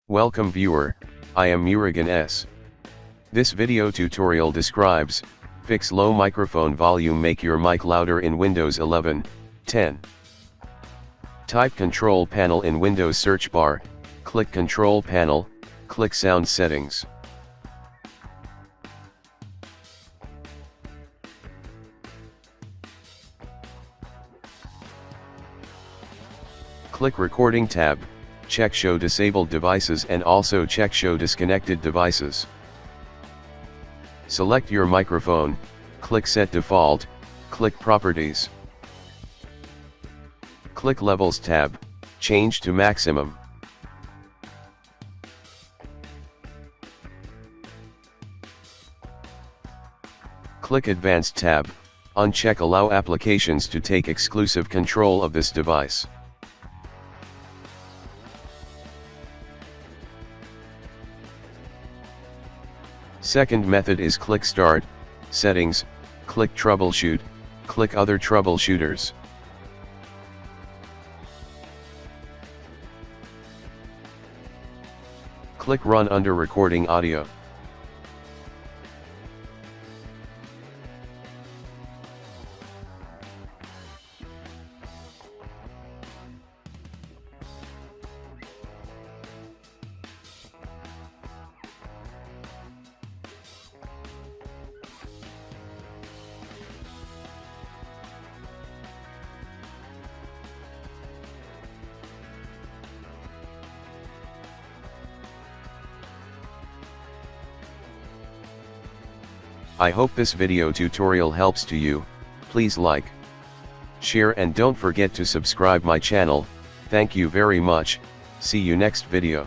Welcome viewer, I am Murugan S. This video tutorial describes, fix low microphone volume, make your mic louder in Windows 11, 10. Type Control Panel in Windows search bar, click Control Panel, click Sound Settings. Click Recording tab, check Show Disabled Devices and also check Show Disconnected Devices. Select your microphone, click Set Default, click Properties. Click Levels tab, change to Maximum. Click Advanced tab, uncheck Allow applications to take exclusive control of this device. Second method is click Start, Settings, click Troubleshoot, click Other Troubleshooters. Click Run under Recording Audio. I hope this video tutorial helps to you. Please like, share and don't forget to subscribe my channel. Thank you very much. See you next video.